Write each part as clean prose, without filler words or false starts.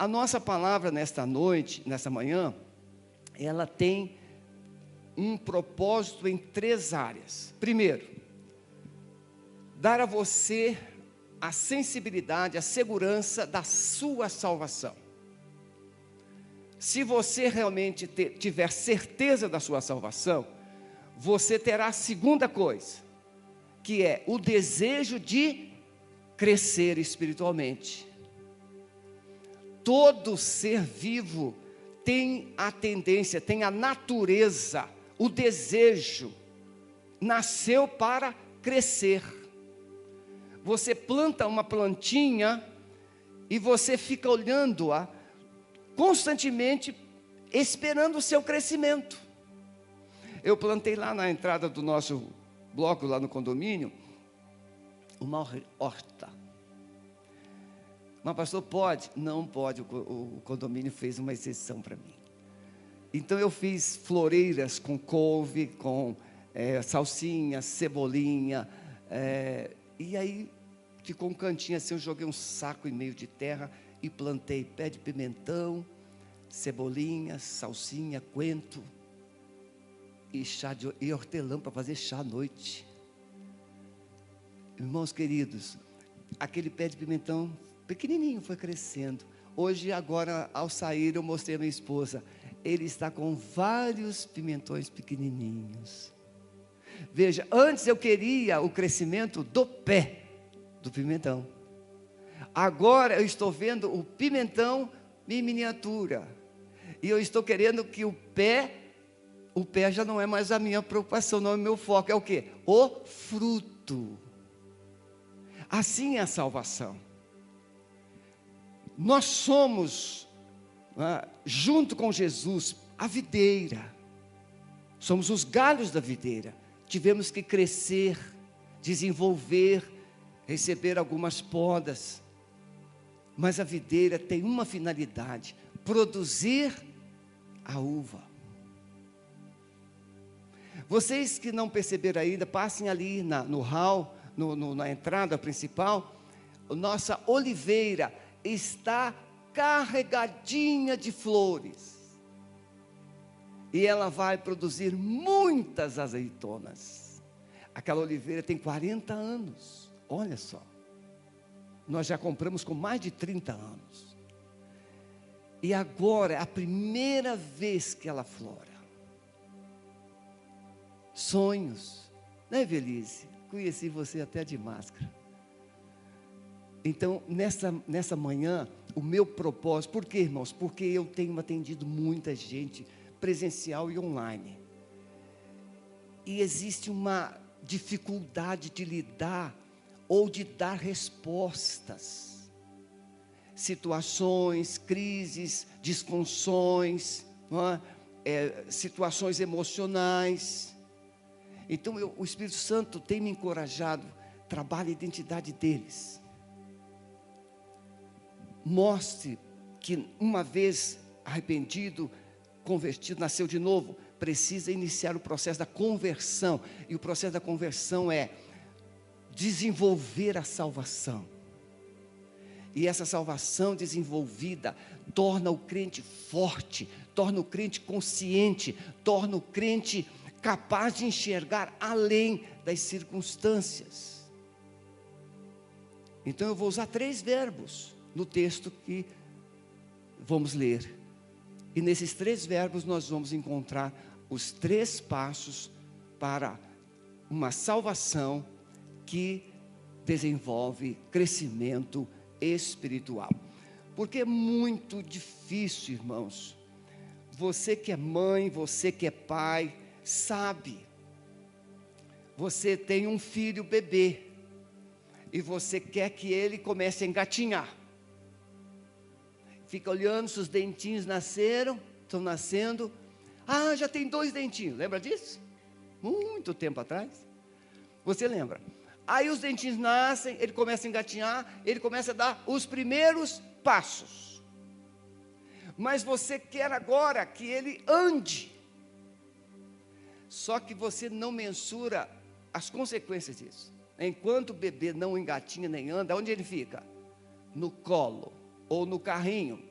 A nossa palavra nesta noite, nesta manhã, ela tem um propósito em 3 áreas. Primeiro, dar a você a sensibilidade, a segurança da sua salvação. Se você realmente tiver certeza da sua salvação, você terá a segunda coisa, que é o desejo de crescer espiritualmente. Todo ser vivo tem a tendência, tem a natureza, o desejo, nasceu para crescer. Você planta uma plantinha e você fica olhando-a constantemente, esperando o seu crescimento. Eu plantei lá na entrada do nosso bloco, lá no condomínio, uma horta. Mas pastor, pode? Não pode, o condomínio fez uma exceção para mim. Então eu fiz floreiras com couve, com salsinha, cebolinha, e aí ficou um cantinho assim, eu joguei um saco e meio de terra e plantei pé de pimentão, cebolinha, salsinha, coentro e hortelã para fazer chá à noite. Irmãos queridos, aquele pé de pimentão pequenininho foi crescendo. Hoje, agora, ao sair, eu mostrei a minha esposa, ele está com vários pimentões pequenininhos. Veja, antes eu queria o crescimento do pé do pimentão. Agora eu estou vendo o pimentão em miniatura. E eu estou querendo que o pé já não é mais a minha preocupação, não é o meu foco. É o quê? O fruto. Assim é a salvação. Nós somos, junto com Jesus, a videira. Somos os galhos da videira. Tivemos que crescer, desenvolver, receber algumas podas. Mas a videira tem uma finalidade: produzir a uva. Vocês que não perceberam ainda, passem ali no hall, na entrada principal. Nossa oliveira está carregadinha de flores. E ela vai produzir muitas azeitonas. Aquela oliveira tem 40 anos. Olha só. Nós já compramos com mais de 30 anos. E agora é a primeira vez que ela flora. Sonhos, né, Velise? Conheci você até de máscara. Então, nessa manhã, o meu propósito, por quê, irmãos? Porque eu tenho atendido muita gente, presencial e online. E existe uma dificuldade de lidar ou de dar respostas. Situações, crises, disfunções, situações emocionais. Então, o Espírito Santo tem me encorajado, trabalhe a identidade deles. Mostre que uma vez arrependido, convertido, nasceu de novo, precisa iniciar o processo da conversão. E o processo da conversão é desenvolver a salvação. E essa salvação desenvolvida torna o crente forte, torna o crente consciente, torna o crente capaz de enxergar além das circunstâncias. Então eu vou usar 3 verbos no texto que vamos ler. E nesses 3 verbos nós vamos encontrar os 3 passos para uma salvação que desenvolve crescimento espiritual. Porque é muito difícil, irmãos. Você que é mãe, você que é pai, sabe. Você tem um filho bebê e você quer que ele comece a engatinhar. Fica olhando se os dentinhos estão nascendo. Ah, já tem 2 dentinhos, lembra disso? Muito tempo atrás. Você lembra? Aí os dentinhos nascem, ele começa a engatinhar, ele começa a dar os primeiros passos. Mas você quer agora que ele ande. Só que você não mensura as consequências disso. Enquanto o bebê não engatinha nem anda, onde ele fica? No colo ou no carrinho.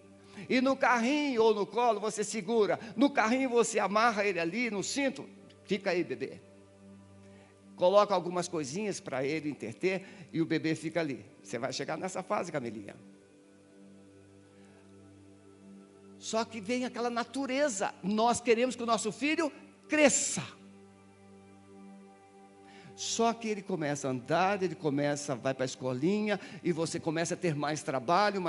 E no carrinho ou no colo você segura. No carrinho você amarra ele ali no cinto. Fica aí, bebê. Coloca algumas coisinhas para ele entreter e o bebê fica ali. Você vai chegar nessa fase, Camelinha. Só que vem aquela natureza. Nós queremos que o nosso filho cresça. Só que ele começa a andar, vai para a escolinha, e você começa a ter mais trabalho,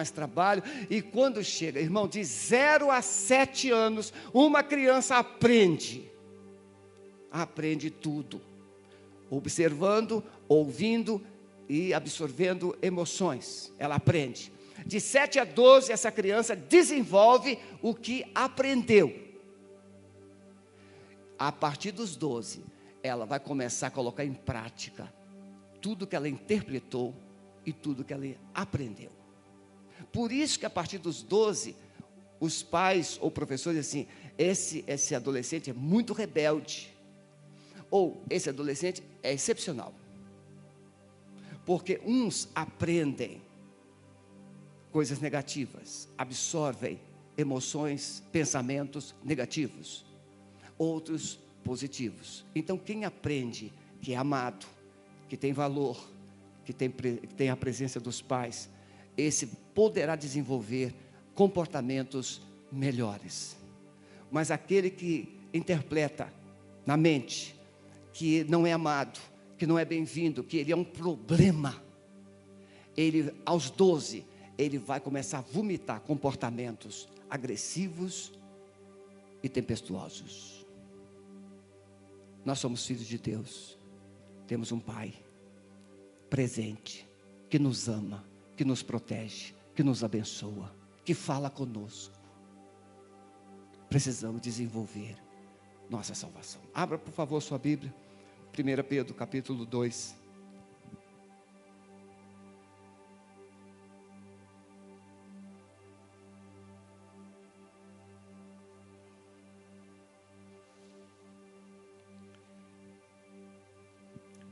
e quando chega, irmão, de 0 a 7 anos, uma criança aprende tudo, observando, ouvindo e absorvendo emoções, ela aprende. De 7 a 12, essa criança desenvolve o que aprendeu. A partir dos 12, ela vai começar a colocar em prática tudo que ela interpretou e tudo que ela aprendeu. Por isso que a partir dos 12, os pais ou professores dizem assim, esse adolescente é muito rebelde, ou esse adolescente é excepcional. Porque uns aprendem coisas negativas, absorvem emoções, pensamentos negativos, outros positivos. Então quem aprende que é amado, que tem valor, que tem a presença dos pais, esse poderá desenvolver comportamentos melhores. Mas aquele que interpreta na mente que não é amado, que não é bem-vindo, que ele é um problema, ele aos 12, ele vai começar a vomitar comportamentos agressivos e tempestuosos. Nós somos filhos de Deus, temos um Pai presente, que nos ama, que nos protege, que nos abençoa, que fala conosco. Precisamos desenvolver nossa salvação. Abra por favor sua Bíblia, 1 Pedro capítulo 2.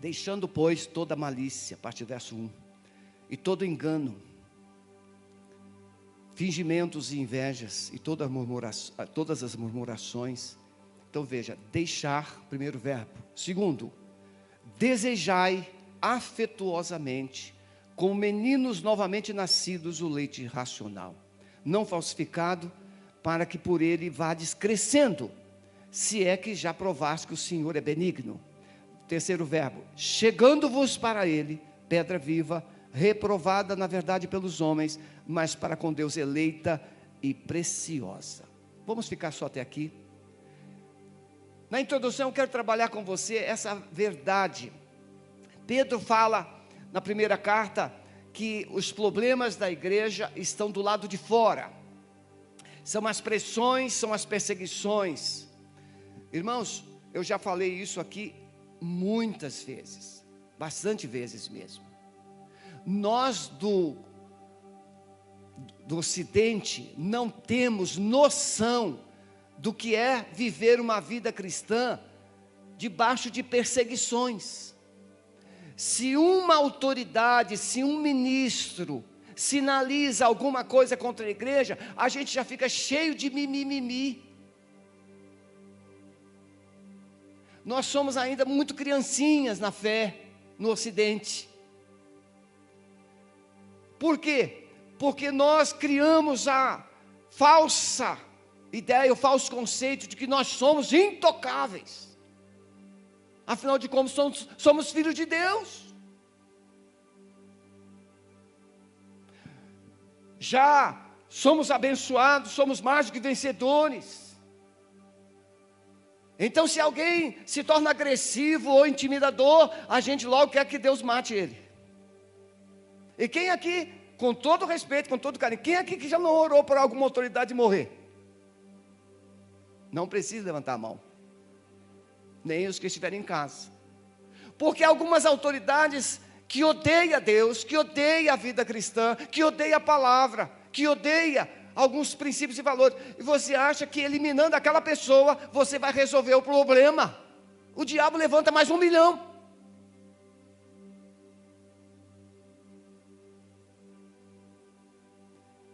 Deixando, pois, toda malícia, a partir do verso 1, e todo engano, fingimentos e invejas, e todas as murmurações. Então veja, deixar, primeiro verbo. Segundo, desejai afetuosamente, como meninos novamente nascidos, o leite racional, não falsificado, para que por ele vades crescendo, se é que já provaste que o Senhor é benigno. Terceiro verbo, chegando-vos para ele, pedra viva, reprovada na verdade pelos homens, mas para com Deus eleita e preciosa. Vamos ficar só até aqui. Na introdução eu quero trabalhar com você essa verdade. Pedro fala na primeira carta que os problemas da igreja estão do lado de fora. São as pressões, são as perseguições. Irmãos, eu já falei isso aqui muitas vezes, bastante vezes mesmo. Nós do Ocidente não temos noção do que é viver uma vida cristã debaixo de perseguições. Se uma autoridade, se um ministro sinaliza alguma coisa contra a igreja, a gente já fica cheio de mimimi. Nós somos ainda muito criancinhas na fé, no Ocidente. Por quê? Porque nós criamos a falsa ideia, o falso conceito de que nós somos intocáveis. Afinal de contas, somos filhos de Deus. Já somos abençoados, somos mais do que vencedores. Então, se alguém se torna agressivo ou intimidador, a gente logo quer que Deus mate ele. E quem aqui, com todo respeito, com todo carinho, quem aqui que já não orou por alguma autoridade morrer? Não precisa levantar a mão. Nem os que estiverem em casa. Porque algumas autoridades que odeiam Deus, que odeiam a vida cristã, que odeiam a palavra, que odeiam alguns princípios e valores, e você acha que eliminando aquela pessoa, você vai resolver o problema. O diabo levanta mais 1 milhão.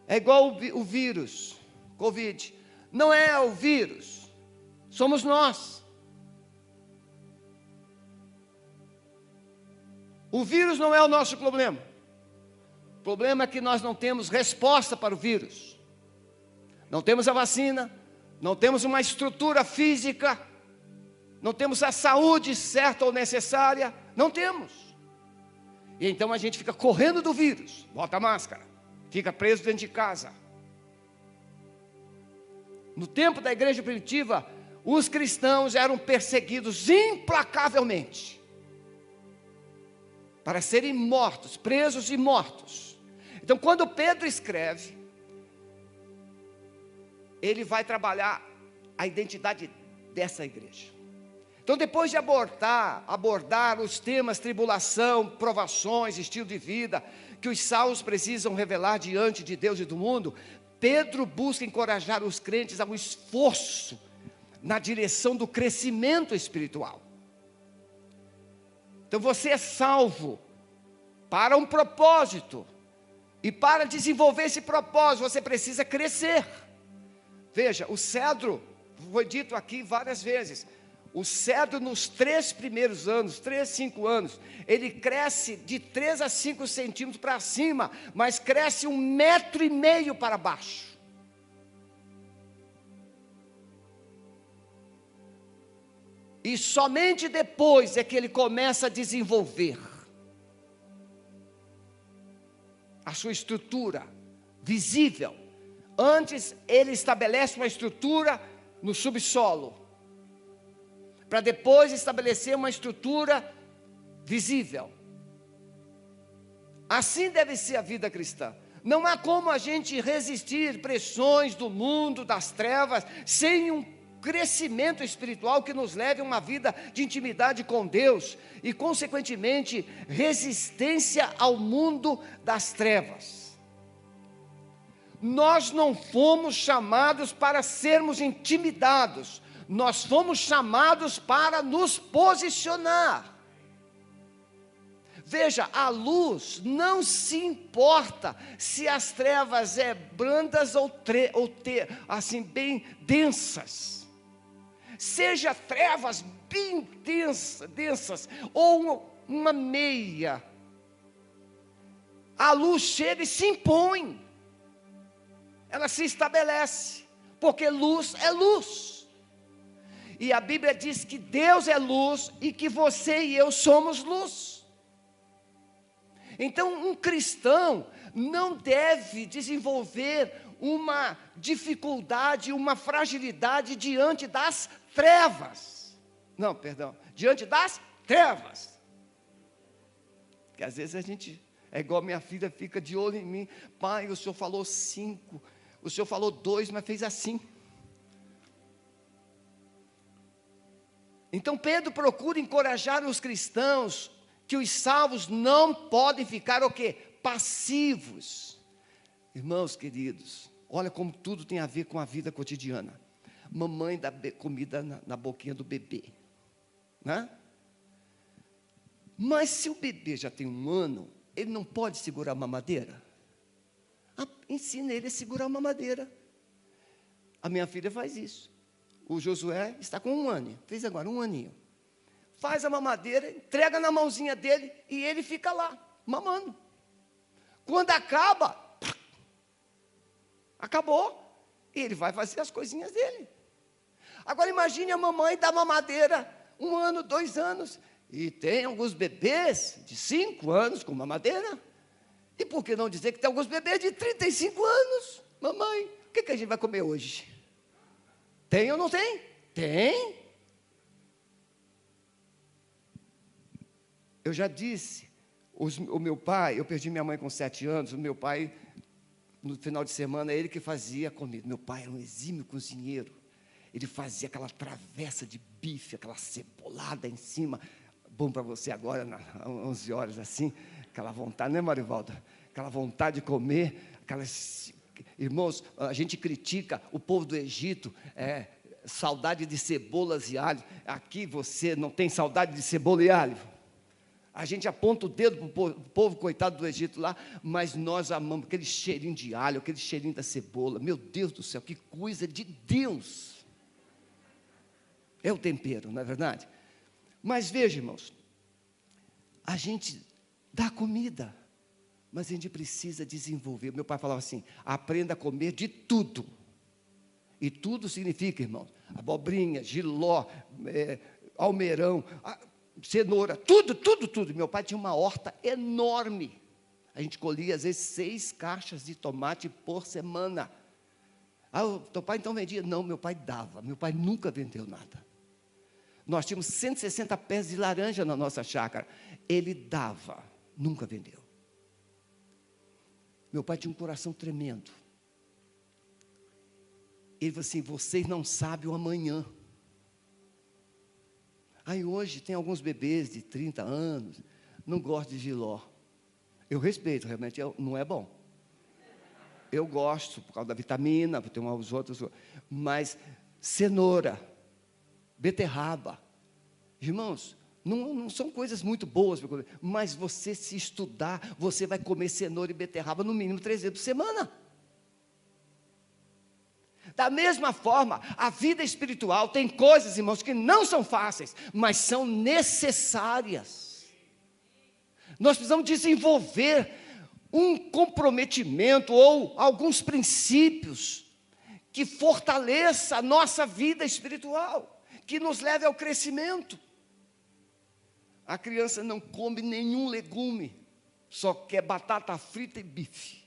É igual o vírus, Covid. Não é o vírus, somos nós. O vírus não é o nosso problema. O problema é que nós não temos resposta para o vírus. Não temos a vacina, não temos uma estrutura física, não temos a saúde certa ou necessária, não temos. E então a gente fica correndo do vírus, bota a máscara, fica preso dentro de casa. No tempo da igreja primitiva, os cristãos eram perseguidos implacavelmente, para serem mortos, presos e mortos. Então, quando Pedro escreve, ele vai trabalhar a identidade dessa igreja. Então, depois de abordar os temas tribulação, provações, estilo de vida, que os salvos precisam revelar diante de Deus e do mundo, Pedro busca encorajar os crentes a um esforço na direção do crescimento espiritual. Então você é salvo para um propósito, e para desenvolver esse propósito você precisa crescer. Veja, o cedro, foi dito aqui várias vezes, o cedro nos 3 primeiros anos, 3, 5 anos, ele cresce de 3 a 5 centímetros para cima, mas cresce 1,5 metro para baixo. E somente depois é que ele começa a desenvolver a sua estrutura visível. Antes ele estabelece uma estrutura no subsolo, para depois estabelecer uma estrutura visível. Assim deve ser a vida cristã. Não há como a gente resistir pressões do mundo, das trevas, sem um crescimento espiritual que nos leve a uma vida de intimidade com Deus e, consequentemente, resistência ao mundo das trevas. Nós não fomos chamados para sermos intimidados, nós fomos chamados para nos posicionar. Veja, a luz não se importa se as trevas é brandas ou assim bem densas. Seja trevas bem densas ou uma meia, a luz chega e se impõe, ela se estabelece, porque luz é luz, e a Bíblia diz que Deus é luz e que você e eu somos luz. Então um cristão não deve desenvolver uma dificuldade, uma fragilidade diante das trevas. Não, perdão, diante das trevas. Porque às vezes a gente, é igual minha filha fica de olho em mim. Pai, o senhor falou 5, o senhor falou 2, mas fez assim. Então Pedro procura encorajar os cristãos, que os salvos não podem ficar o quê? Passivos. Irmãos queridos, olha como tudo tem a ver com a vida cotidiana. Mamãe dá comida na boquinha do bebê, né? Mas se o bebê já tem 1 ano, ele não pode segurar a mamadeira? Ensina ele a segurar a mamadeira. A minha filha faz isso. O Josué está com 1 ano, fez agora 1 aninho. Faz a mamadeira, entrega na mãozinha dele e ele fica lá, mamando. Quando acabou, e ele vai fazer as coisinhas dele. Agora imagine a mamãe dar mamadeira 1 ano, 2 anos, e tem alguns bebês de 5 anos com mamadeira, e por que não dizer que tem alguns bebês de 35 anos? Mamãe, o que a gente vai comer hoje? Tem ou não tem? Tem. Eu já disse, o meu pai, eu perdi minha mãe com 7 anos, o meu pai, no final de semana, ele que fazia comida. Meu pai era um exímio cozinheiro, ele fazia aquela travessa de bife, aquela cebolada em cima, bom para você agora, às 11 horas assim, aquela vontade, né, Marivaldo? Aquela vontade de comer, aquelas... Irmãos, a gente critica o povo do Egito, saudade de cebolas e alho. Aqui você não tem saudade de cebola e alho? A gente aponta o dedo para o povo coitado do Egito lá, mas nós amamos aquele cheirinho de alho, aquele cheirinho da cebola. Meu Deus do céu, que coisa de Deus! É o tempero, não é verdade? Mas veja, irmãos, a gente dá comida, mas a gente precisa desenvolver. Meu pai falava assim: aprenda a comer de tudo. E tudo significa, irmãos, abobrinha, jiló, almeirão, cenoura, tudo. Meu pai tinha uma horta enorme. A gente colhia, às vezes, 6 caixas de tomate por semana. O teu pai então vendia? Não, meu pai dava. Meu pai nunca vendeu nada. Nós tínhamos 160 pés de laranja na nossa chácara. Ele dava, nunca vendeu. Meu pai tinha um coração tremendo. Ele falou assim: vocês não sabem o amanhã. Aí hoje tem alguns bebês de 30 anos, não gostam de jiló. Eu respeito, realmente não é bom. Eu gosto, por causa da vitamina, tem uns outros, mas cenoura, beterraba, irmãos, não são coisas muito boas, mas você se estudar, você vai comer cenoura e beterraba no mínimo 3 vezes por semana. Da mesma forma, a vida espiritual tem coisas, irmãos, que não são fáceis, mas são necessárias. Nós precisamos desenvolver um comprometimento ou alguns princípios que fortaleça a nossa vida espiritual, que nos leve ao crescimento. A criança não come nenhum legume, só quer batata frita e bife.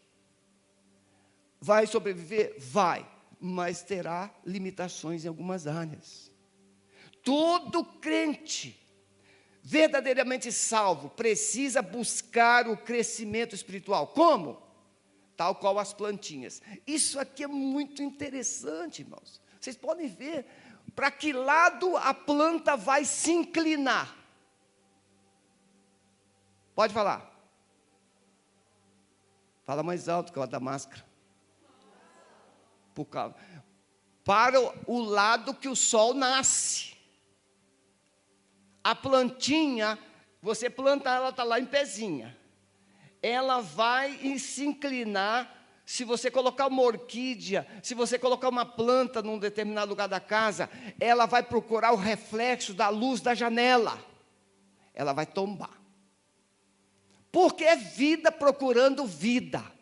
Vai sobreviver? Vai. Mas terá limitações em algumas áreas. Todo crente verdadeiramente salvo precisa buscar o crescimento espiritual. Como? Tal qual as plantinhas. Isso aqui é muito interessante, irmãos. Vocês podem ver para que lado a planta vai se inclinar. Pode falar. Fala mais alto que eu da máscara. Para o lado que o sol nasce. A plantinha, você planta, ela está lá em pezinha. Ela vai se inclinar, se você colocar uma orquídea, se você colocar uma planta num determinado lugar da casa, ela vai procurar o reflexo da luz da janela. Ela vai tombar. Porque é vida procurando vida.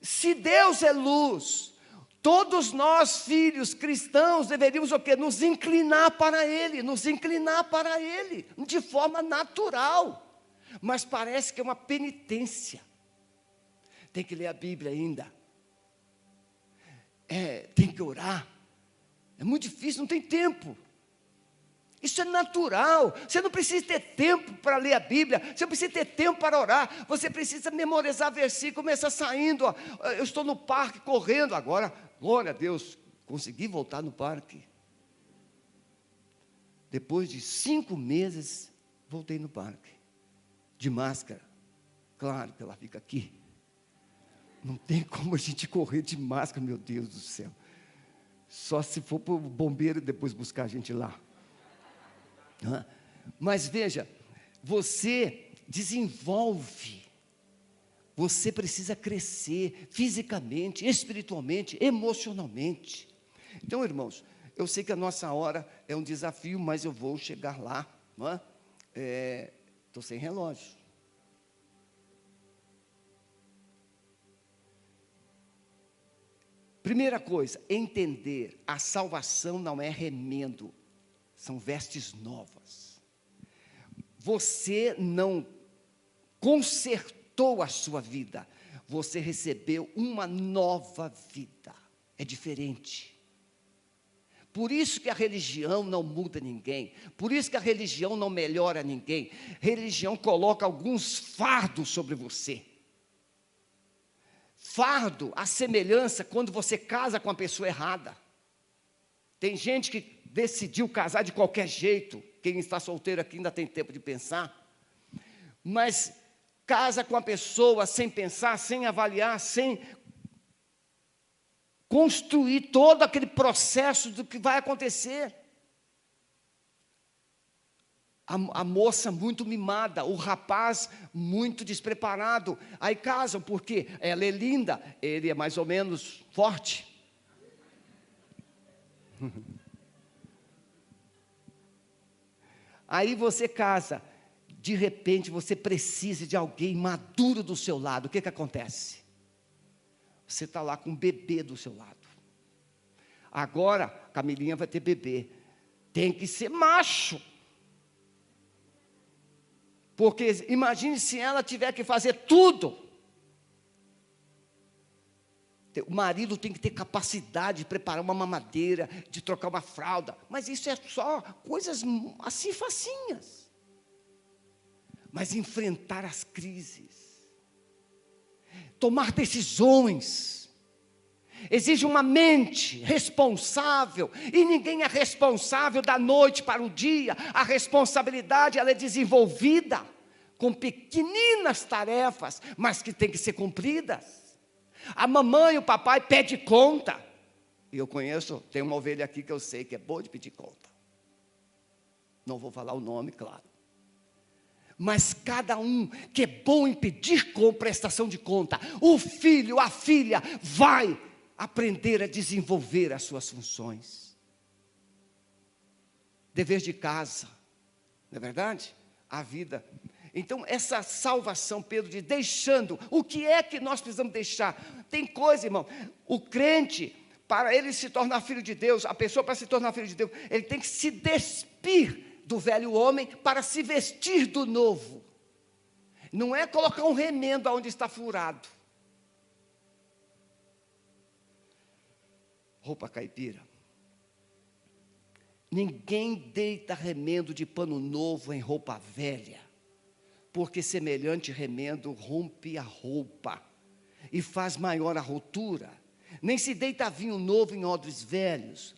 Se Deus é luz, todos nós, filhos cristãos, deveríamos o quê? Nos inclinar para Ele, de forma natural. Mas parece que é uma penitência. Tem que ler a Bíblia ainda. Tem que orar. É muito difícil, não tem tempo. Isso é natural. Você não precisa ter tempo para ler a Bíblia. Você não precisa ter tempo para orar. Você precisa memorizar versículo, começar saindo. Eu estou no parque correndo agora. Glória a Deus, consegui voltar no parque. Depois de 5 meses, voltei no parque. De máscara. Claro que ela fica aqui. Não tem como a gente correr de máscara, meu Deus do céu. Só se for para o bombeiro depois buscar a gente lá. Mas veja, você desenvolve, você precisa crescer fisicamente, espiritualmente, emocionalmente. Então, irmãos, eu sei que a nossa hora é um desafio, mas eu vou chegar lá. Estou sem relógio. Primeira coisa, entender, a salvação não é remendo. São vestes novas. Você não consertou a sua vida. Você recebeu uma nova vida. É diferente. Por isso que a religião não muda ninguém. Por isso que a religião não melhora ninguém. Religião coloca alguns fardos sobre você. Fardo, a semelhança quando você casa com a pessoa errada. Tem gente que decidiu casar de qualquer jeito. Quem está solteiro aqui ainda tem tempo de pensar. Mas casa com a pessoa sem pensar, sem avaliar, sem construir todo aquele processo do que vai acontecer. A moça muito mimada, o rapaz muito despreparado. Aí casam, porque ela é linda, ele é mais ou menos forte. Aí você casa, de repente você precisa de alguém maduro do seu lado. O que acontece? Você está lá com um bebê do seu lado. Agora, Camilinha vai ter bebê. Tem que ser macho. Porque imagine se ela tiver que fazer tudo. O marido tem que ter capacidade de preparar uma mamadeira, de trocar uma fralda. Mas isso é só coisas assim facinhas. Mas enfrentar as crises, tomar decisões, exige uma mente responsável, e ninguém é responsável da noite para o dia. A responsabilidade, ela é desenvolvida com pequeninas tarefas, mas que tem que ser cumpridas. A mamãe e o papai pedem conta, e eu conheço, tem uma ovelha aqui que eu sei que é boa de pedir conta, não vou falar o nome, claro, mas cada um que é bom em pedir prestação de conta, o filho, a filha, vai aprender a desenvolver as suas funções. Dever de casa, não é verdade? A vida. Então, essa salvação, Pedro diz, deixando, o que é que nós precisamos deixar? Tem coisa, irmão, o crente, para ele se tornar filho de Deus, a pessoa para se tornar filho de Deus, ele tem que se despir do velho homem para se vestir do novo. Não é colocar um remendo onde está furado. Roupa caipira. Ninguém deita remendo de pano novo em roupa velha, porque semelhante remendo rompe a roupa e faz maior a rotura. Nem se deita vinho novo em odres velhos.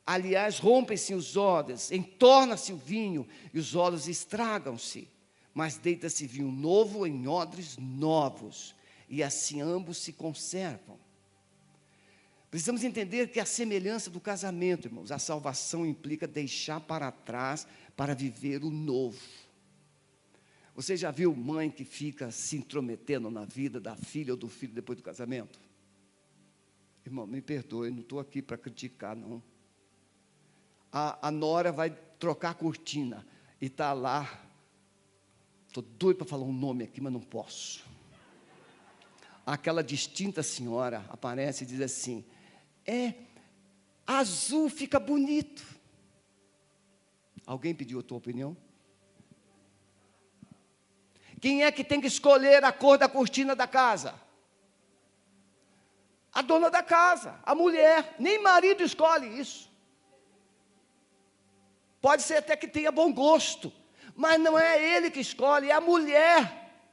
Aliás, rompem-se os odres, entorna-se o vinho e os odres estragam-se. Mas deita-se vinho novo em odres novos, e assim ambos se conservam. Precisamos entender que a semelhança do casamento, irmãos, a salvação implica deixar para trás para viver o novo. Você já viu mãe que fica se intrometendo na vida da filha ou do filho depois do casamento? Irmão, me perdoe, não estou aqui para criticar, não. A nora vai trocar a cortina e está lá. Estou doido para falar um nome aqui, mas não posso. Aquela distinta senhora aparece e diz assim: azul fica bonito. Alguém pediu a tua opinião? Quem é que tem que escolher a cor da cortina da casa? A dona da casa, a mulher. Nem marido escolhe isso. Pode ser até que tenha bom gosto, mas não é ele que escolhe, é a mulher.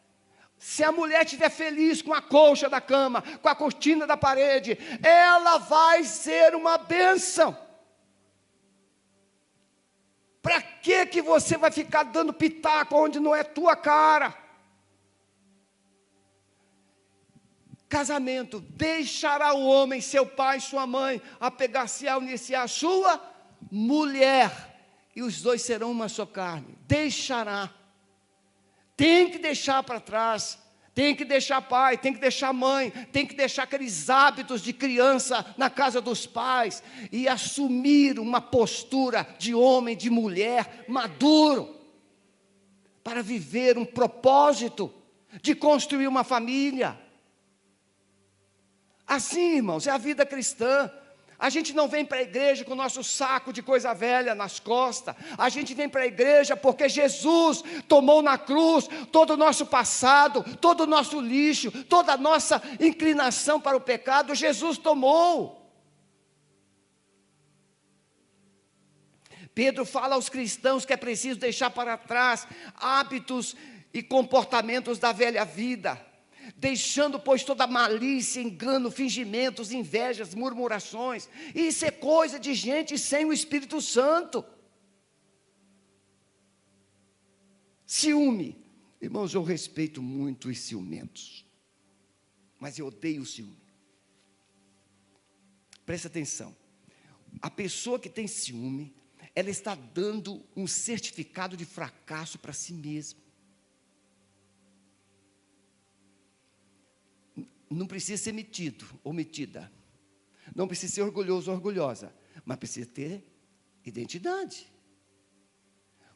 Se a mulher estiver feliz com a colcha da cama, com a cortina da parede, ela vai ser uma bênção. Para que você vai ficar dando pitaco onde não é tua cara? Casamento, deixará o homem, seu pai, sua mãe, apegar-se a unir-se à sua mulher, e os dois serão uma só carne. Deixará. Tem que deixar para trás. Tem que deixar pai, tem que deixar mãe, tem que deixar aqueles hábitos de criança na casa dos pais e assumir uma postura de homem, de mulher maduro, para viver um propósito de construir uma família. Assim, irmãos, é a vida cristã. A gente não vem para a igreja com o nosso saco de coisa velha nas costas. A gente vem para a igreja porque Jesus tomou na cruz todo o nosso passado, todo o nosso lixo, toda a nossa inclinação para o pecado. Jesus tomou. Pedro fala aos cristãos que é preciso deixar para trás hábitos e comportamentos da velha vida, deixando, pois, toda malícia, engano, fingimentos, invejas, murmurações. Isso é coisa de gente sem o Espírito Santo. Ciúme. Irmãos, eu respeito muito os ciumentos, mas eu odeio o ciúme. Presta atenção. A pessoa que tem ciúme, ela está dando um certificado de fracasso para si mesma. Não precisa ser metido ou metida. Não precisa ser orgulhoso ou orgulhosa. Mas precisa ter identidade.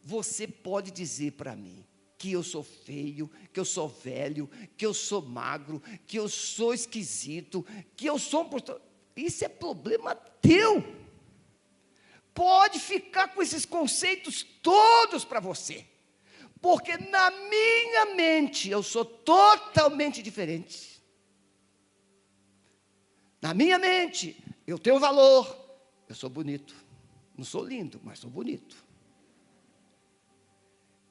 Você pode dizer para mim que eu sou feio, que eu sou velho, que eu sou magro, que eu sou esquisito, que eu sou um pastor. Isso é problema teu. Pode ficar com esses conceitos todos para você. Porque na minha mente eu sou totalmente diferente. Na minha mente eu tenho valor. Eu sou bonito. Não sou lindo, mas sou bonito.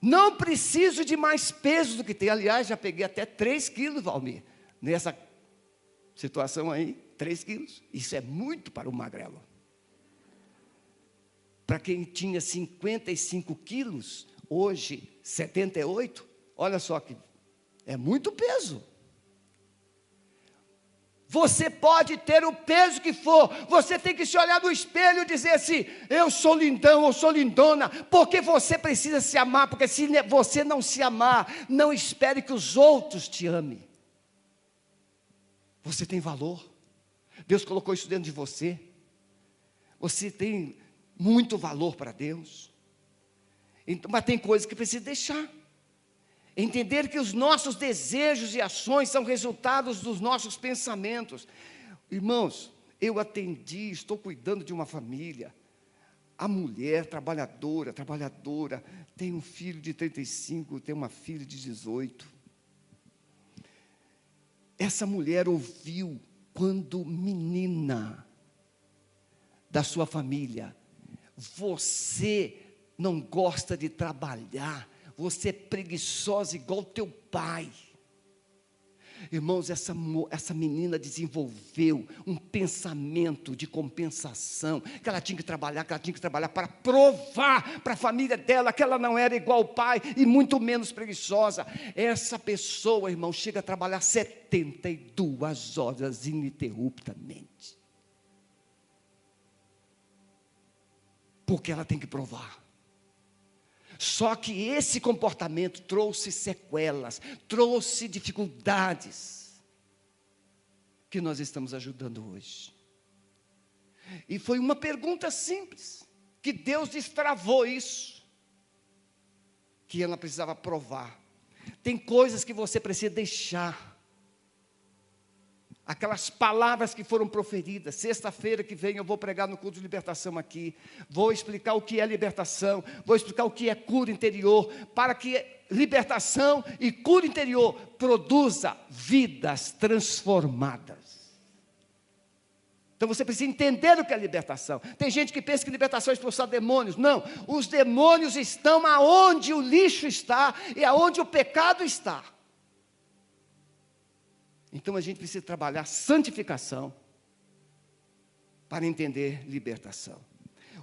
Não preciso de mais peso do que tem. Aliás, já peguei até 3 quilos, Valmir. Nessa situação aí, 3 quilos. Isso é muito para o magrelo. Para quem tinha 55 quilos, hoje 78, olha só que é muito peso. Você pode ter o peso que for, você tem que se olhar no espelho e dizer assim, eu sou lindão, eu sou lindona, porque você precisa se amar, porque se você não se amar, não espere que os outros te amem. Você tem valor, Deus colocou isso dentro de você, você tem muito valor para Deus, então, mas tem coisas que precisa deixar. Entender que os nossos desejos e ações são resultados dos nossos pensamentos. Irmãos, eu atendi, estou cuidando de uma família. A mulher trabalhadora, tem um filho de 35, tem uma filha de 18. Essa mulher ouviu, quando menina da sua família, você não gosta de trabalhar, você é preguiçosa igual teu pai. Irmãos, essa menina desenvolveu um pensamento de compensação, que ela tinha que trabalhar para provar para a família dela que ela não era igual ao pai, e muito menos preguiçosa. Essa pessoa, irmão, chega a trabalhar 72 horas ininterruptamente. Porque ela tem que provar. Só que esse comportamento trouxe sequelas, trouxe dificuldades, que nós estamos ajudando hoje. E foi uma pergunta simples, que Deus destravou isso, que ela precisava provar. Tem coisas que você precisa deixar. Aquelas palavras que foram proferidas. Sexta-feira que vem eu vou pregar no culto de libertação aqui. Vou explicar o que é libertação. Vou explicar o que é cura interior. Para que libertação e cura interior produza vidas transformadas. Então você precisa entender o que é libertação. Tem gente que pensa que libertação é expulsar demônios. Não, os demônios estão aonde o lixo está e aonde o pecado está. Então a gente precisa trabalhar santificação para entender libertação.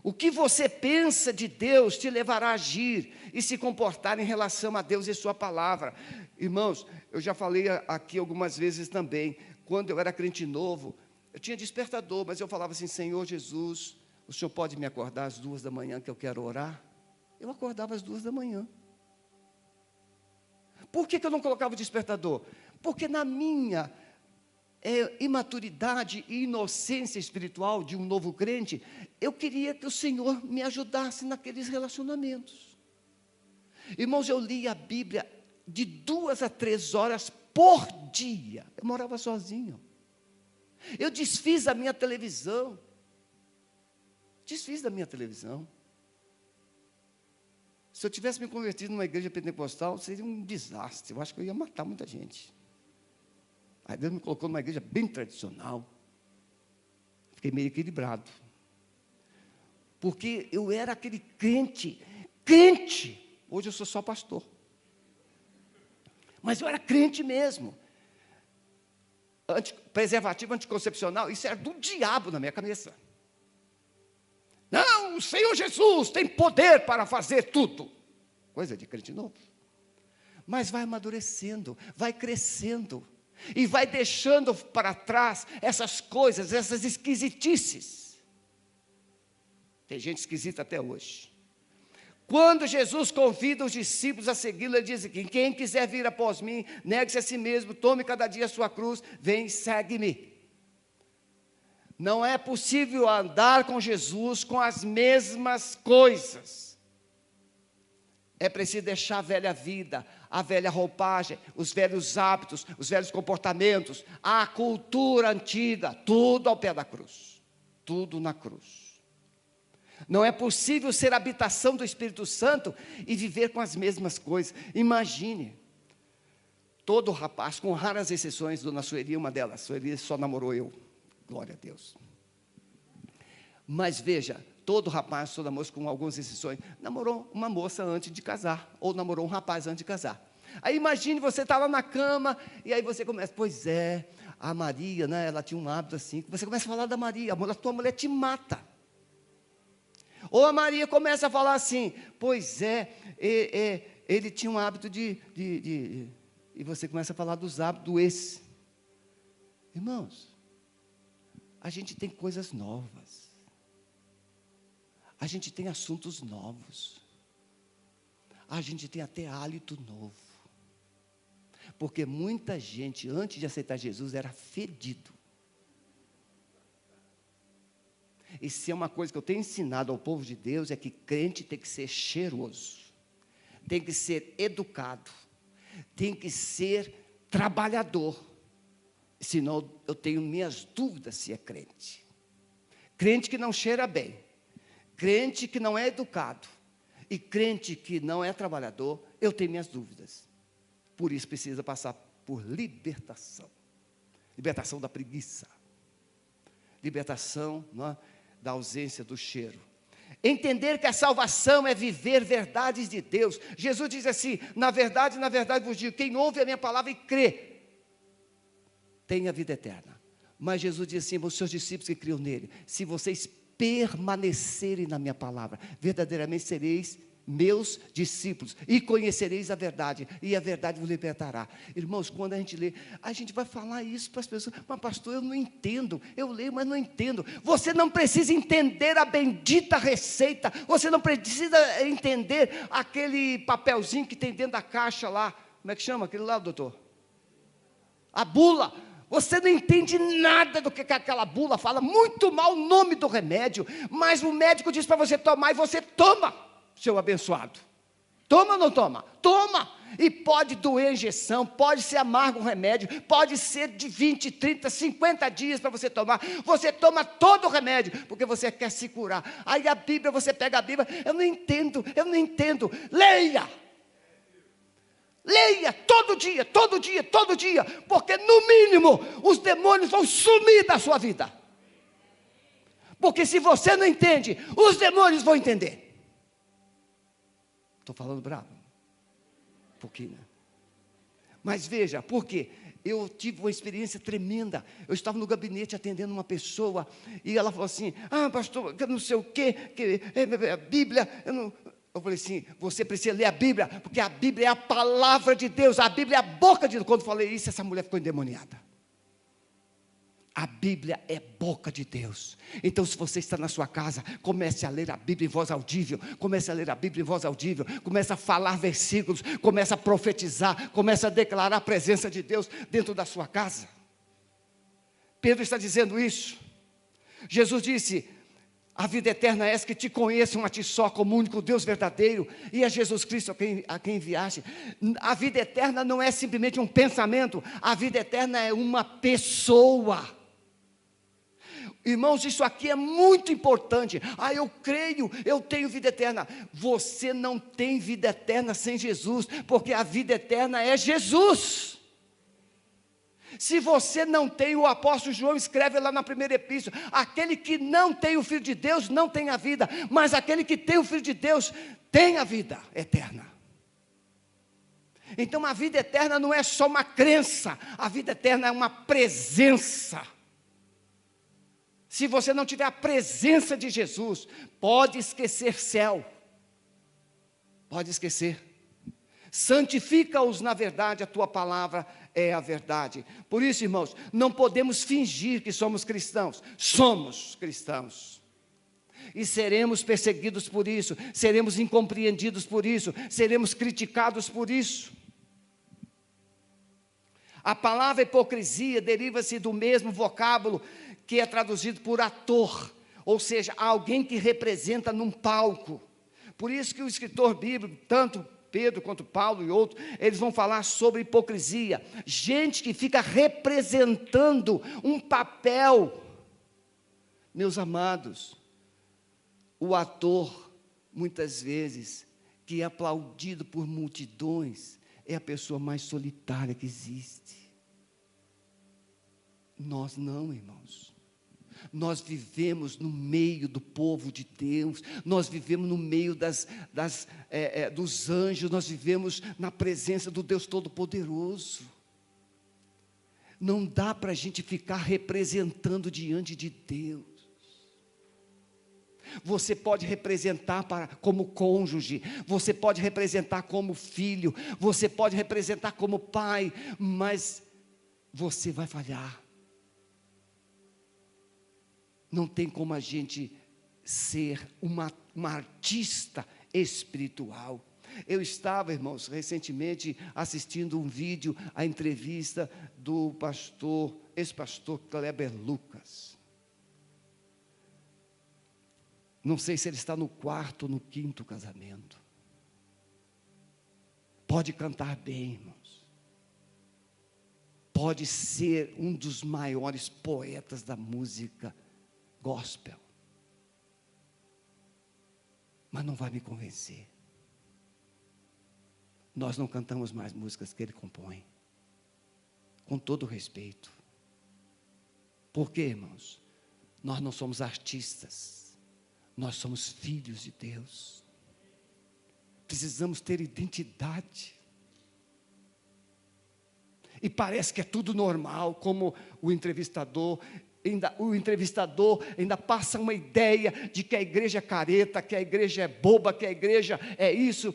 O que você pensa de Deus te levará a agir e se comportar em relação a Deus e sua palavra. Irmãos, eu já falei aqui algumas vezes também, quando eu era crente novo, eu tinha despertador, mas eu falava assim, Senhor Jesus, o Senhor pode me acordar às 2 da manhã que eu quero orar? Eu acordava às 2 da manhã. Por que eu não colocava o despertador? Porque na minha imaturidade e inocência espiritual de um novo crente, eu queria que o Senhor me ajudasse naqueles relacionamentos. Irmãos, eu li a Bíblia de 2 a 3 horas por dia. Eu morava sozinho. Eu desfiz a minha televisão. Desfiz da minha televisão. Se eu tivesse me convertido numa igreja pentecostal, seria um desastre. Eu acho que eu ia matar muita gente. Aí Deus me colocou numa igreja bem tradicional. Fiquei meio equilibrado. Porque eu era aquele crente. Hoje eu sou só pastor. Mas eu era crente mesmo. Preservativo anticoncepcional, isso era do diabo na minha cabeça. Não, o Senhor Jesus tem poder para fazer tudo. Coisa de crente novo. Mas vai amadurecendo, vai crescendo. E vai deixando para trás essas coisas, essas esquisitices. Tem gente esquisita até hoje. Quando Jesus convida os discípulos a segui-lo, ele diz aqui: quem quiser vir após mim, negue-se a si mesmo, tome cada dia a sua cruz, vem e segue-me. Não é possível andar com Jesus com as mesmas coisas. É preciso deixar a velha vida, a velha roupagem, os velhos hábitos, os velhos comportamentos, a cultura antiga, tudo ao pé da cruz. Tudo na cruz. Não é possível ser habitação do Espírito Santo e viver com as mesmas coisas. Imagine, todo rapaz, com raras exceções, Dona Sueli, uma delas, Sueli só namorou eu, glória a Deus. Mas veja, todo rapaz, toda moça, com algumas exceções, namorou uma moça antes de casar, ou namorou um rapaz antes de casar. Aí imagine, você está lá na cama, e aí você começa, pois é, a Maria, né, ela tinha um hábito assim, você começa a falar da Maria, a tua mulher te mata. Ou a Maria começa a falar assim, pois é, ele tinha um hábito e você começa a falar dos hábitos do ex. Irmãos, a gente tem coisas novas, a gente tem assuntos novos, a gente tem até hálito novo, porque muita gente, antes de aceitar Jesus, era fedido. E se é uma coisa que eu tenho ensinado ao povo de Deus, é que crente tem que ser cheiroso, tem que ser educado, tem que ser trabalhador, senão eu tenho minhas dúvidas se é crente. Crente que não cheira bem, crente que não é educado, e crente que não é trabalhador, eu tenho minhas dúvidas. Por isso precisa passar por libertação. Libertação da preguiça, libertação, não é, da ausência do cheiro. Entender que a salvação é viver verdades de Deus. Jesus diz assim: na verdade vos digo, quem ouve a minha palavra e crê, tem a vida eterna. Mas Jesus diz assim, os seus discípulos que criam nele: se vocês permanecerem na minha palavra, verdadeiramente sereis meus discípulos, e conhecereis a verdade, e a verdade vos libertará. Irmãos, quando a gente lê, a gente vai falar isso para as pessoas, mas pastor, eu não entendo, eu leio, mas não entendo. Você não precisa entender a bendita receita, você não precisa entender aquele papelzinho que tem dentro da caixa lá, como é que chama aquele lá, doutor? A bula. Você não entende nada do que aquela bula fala, muito mal o nome do remédio, mas o médico diz para você tomar, e você toma. Seu abençoado, toma ou não toma? Toma, e pode doer a injeção, pode ser amargo o remédio, pode ser de 20, 30, 50 dias para você tomar, você toma todo o remédio, porque você quer se curar. Aí a Bíblia, você pega a Bíblia, eu não entendo, leia todo dia, porque no mínimo, os demônios vão sumir da sua vida, porque se você não entende, os demônios vão entender. Estou falando bravo? Um pouquinho. Mas veja, por quê? Eu tive uma experiência tremenda. Eu estava no gabinete atendendo uma pessoa, e ela falou assim, pastor, eu não sei o quê, a Bíblia, eu falei assim, você precisa ler a Bíblia, porque a Bíblia é a palavra de Deus, a Bíblia é a boca de Deus. Quando eu falei isso, essa mulher ficou endemoniada. A Bíblia é boca de Deus. Então, se você está na sua casa, comece a ler a Bíblia em voz audível. Comece a ler a Bíblia em voz audível. Comece a falar versículos. Comece a profetizar. Comece a declarar a presença de Deus dentro da sua casa. Pedro está dizendo isso. Jesus disse: a vida eterna é essa, que te conheçam a ti só, como único Deus verdadeiro, e a Jesus Cristo a quem enviaste. A vida eterna não é simplesmente um pensamento. A vida eterna é uma pessoa. Irmãos, isso aqui é muito importante. Eu creio, eu tenho vida eterna. Você não tem vida eterna sem Jesus, porque a vida eterna é Jesus. Se você não tem, o apóstolo João escreve lá na primeira epístola: aquele que não tem o Filho de Deus não tem a vida, mas aquele que tem o Filho de Deus tem a vida eterna. Então a vida eterna não é só uma crença, a vida eterna é uma presença. Se você não tiver a presença de Jesus, pode esquecer céu, pode esquecer. Santifica-os na verdade, a tua palavra é a verdade. Por isso, irmãos, não podemos fingir que somos cristãos. Somos cristãos. E seremos perseguidos por isso, seremos incompreendidos por isso, seremos criticados por isso. A palavra hipocrisia deriva-se do mesmo vocábulo que é traduzido por ator, ou seja, alguém que representa num palco. Por isso que o escritor bíblico, tanto Pedro quanto Paulo e outros, eles vão falar sobre hipocrisia. Gente que fica representando um papel. Meus amados, o ator, muitas vezes, que é aplaudido por multidões, é a pessoa mais solitária que existe. Nós não, irmãos. Nós vivemos no meio do povo de Deus, nós vivemos no meio dos anjos, nós vivemos na presença do Deus Todo-Poderoso. Não dá para a gente ficar representando diante de Deus. Você pode representar como cônjuge, você pode representar como filho, você pode representar como pai, mas você vai falhar. Não tem como a gente ser uma artista espiritual. Eu estava, irmãos, recentemente assistindo um vídeo, a entrevista do ex-pastor Kleber Lucas. Não sei se ele está no 4º ou no 5º casamento. Pode cantar bem, irmãos. Pode ser um dos maiores poetas da música gospel. Mas não vai me convencer. Nós não cantamos mais músicas que ele compõe. Com todo respeito. Por quê, irmãos? Nós não somos artistas. Nós somos filhos de Deus. Precisamos ter identidade. E parece que é tudo normal, como o entrevistador ainda passa uma ideia de que a igreja é careta, que a igreja é boba, que a igreja é isso.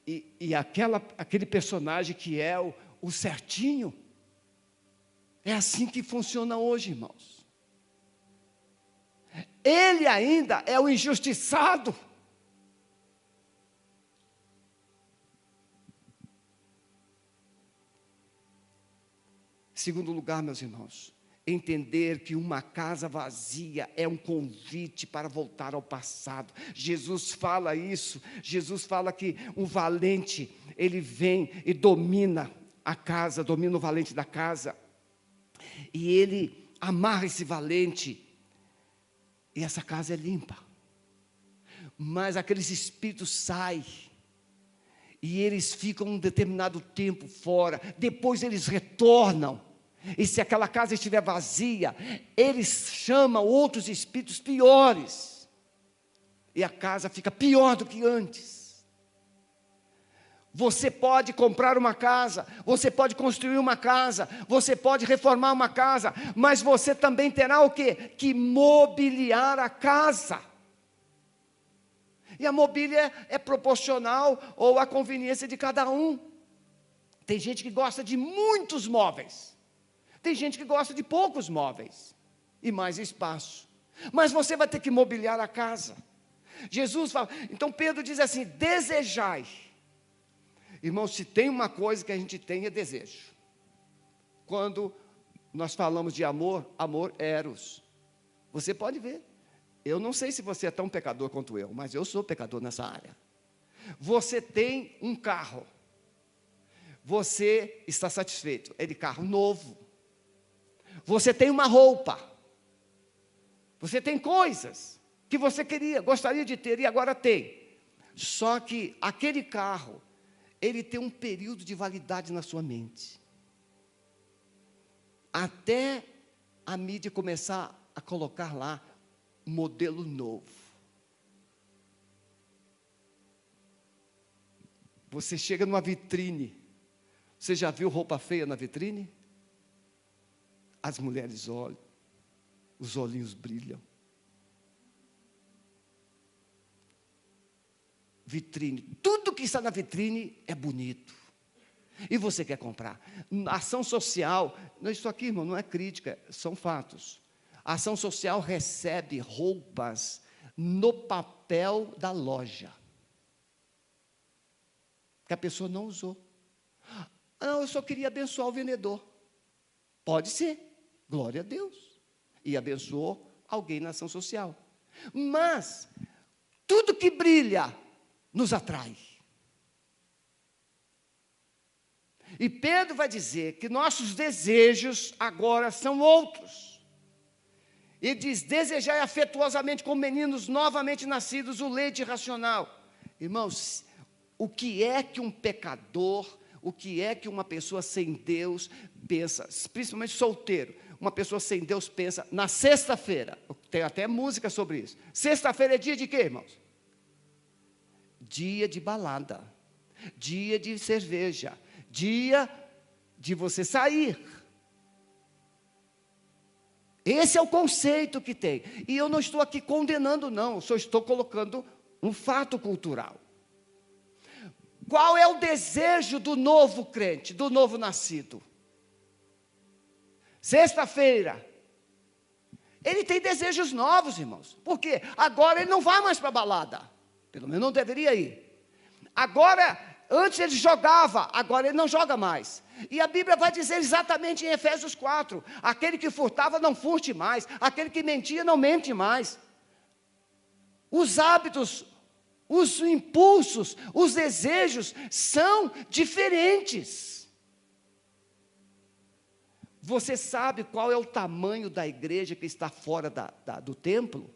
E aquele personagem que é o certinho. É assim que funciona hoje, irmãos. Ele ainda é o injustiçado. Segundo lugar, meus irmãos, entender que uma casa vazia é um convite para voltar ao passado. Jesus fala isso. Jesus fala que um valente, ele vem e domina a casa, domina o valente da casa. E ele amarra esse valente. E essa casa é limpa. Mas aqueles espíritos saem. E eles ficam um determinado tempo fora. Depois eles retornam. E se aquela casa estiver vazia, eles chamam outros espíritos piores. E a casa fica pior do que antes. Você pode comprar uma casa, você pode construir uma casa, você pode reformar uma casa, mas você também terá o quê? Que mobiliar a casa. E a mobília é proporcional ou à conveniência de cada um. Tem gente que gosta de muitos móveis. Tem gente que gosta de poucos móveis e mais espaço. Mas você vai ter que mobiliar a casa. Jesus fala, então Pedro diz assim, desejai. Irmãos, se tem uma coisa que a gente tem é desejo. Quando nós falamos de amor, amor eros. Você pode ver. Eu não sei se você é tão pecador quanto eu, mas eu sou pecador nessa área. Você tem um carro. Você está satisfeito. É de carro novo. Você tem uma roupa. Você tem coisas que você gostaria de ter e agora tem. Só que aquele carro, ele tem um período de validade na sua mente. Até a mídia começar a colocar lá um modelo novo. Você chega numa vitrine. Você já viu roupa feia na vitrine? As mulheres olham, os olhinhos brilham. Vitrine, tudo que está na vitrine é bonito. E você quer comprar. Ação social, isso aqui, irmão, não é crítica, são fatos. A ação social recebe roupas no papel da loja, que a pessoa não usou. Não, eu só queria abençoar o vendedor. Pode ser, glória a Deus. E abençoou alguém na ação social. Mas, tudo que brilha nos atrai. E Pedro vai dizer que nossos desejos agora são outros. Ele diz: desejai afetuosamente como meninos novamente nascidos o leite racional. Irmãos, o que é que um pecador, o que é que uma pessoa sem Deus pensa, principalmente solteiro, uma pessoa sem Deus pensa na sexta-feira? Tem até música sobre isso. Sexta-feira é dia de quê, irmãos? Dia de balada, dia de cerveja, dia de você sair. Esse é o conceito que tem. E eu não estou aqui condenando, não, só estou colocando um fato cultural. Qual é o desejo do novo crente, do novo nascido? Sexta-feira, ele tem desejos novos, irmãos. Por quê? Agora ele não vai mais para a balada. Pelo menos não deveria ir. Agora, antes ele jogava, agora ele não joga mais. E a Bíblia vai dizer exatamente em Efésios 4, aquele que furtava não furte mais, aquele que mentia não mente mais. Os hábitos, os impulsos, os desejos são diferentes. Você sabe qual é o tamanho da igreja que está fora do templo?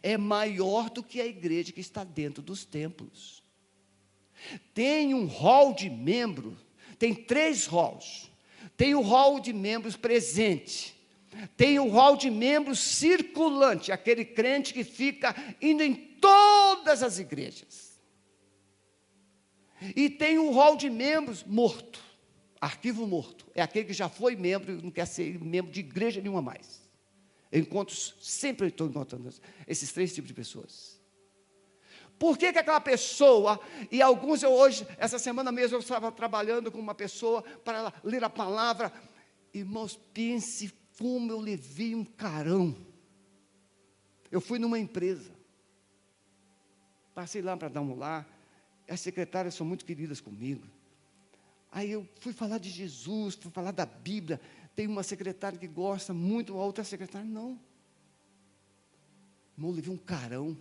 É maior do que a igreja que está dentro dos templos. Tem um hall de membros, tem 3 halls. Tem o hall de membros presente, tem o hall de membros circulante, aquele crente que fica indo em todas as igrejas. E tem o hall de membros morto, arquivo morto, é aquele que já foi membro e não quer ser membro de igreja nenhuma mais. Eu sempre estou encontrando esses 3 tipos de pessoas. Por que aquela pessoa, e alguns essa semana mesmo eu estava trabalhando com uma pessoa para ela ler a palavra, irmãos, pense como eu levei um carão. Eu fui numa empresa, passei lá para dar um lar, as secretárias são muito queridas comigo, aí eu fui falar de Jesus, fui falar da Bíblia. Tem uma secretária que gosta muito, a outra secretária não. Irmão, eu levei um carão.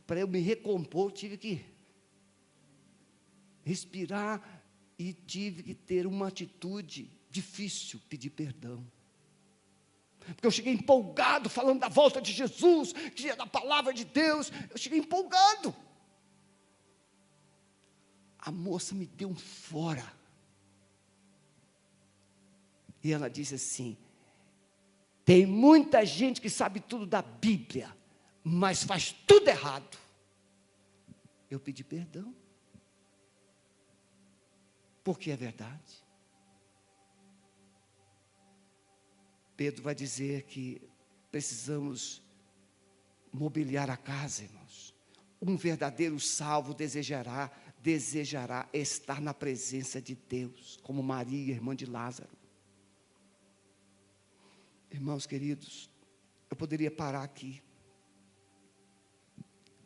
Para eu me recompor, tive que respirar e tive que ter uma atitude difícil, pedir perdão. Porque eu cheguei empolgado, falando da volta de Jesus, que é da palavra de Deus, eu cheguei empolgado. A moça me deu um fora. E ela disse assim: tem muita gente que sabe tudo da Bíblia, mas faz tudo errado. Eu pedi perdão, porque é verdade. Pedro vai dizer que precisamos mobiliar a casa, irmãos. Um verdadeiro salvo desejará estar na presença de Deus, como Maria, irmã de Lázaro. Irmãos queridos, eu poderia parar aqui.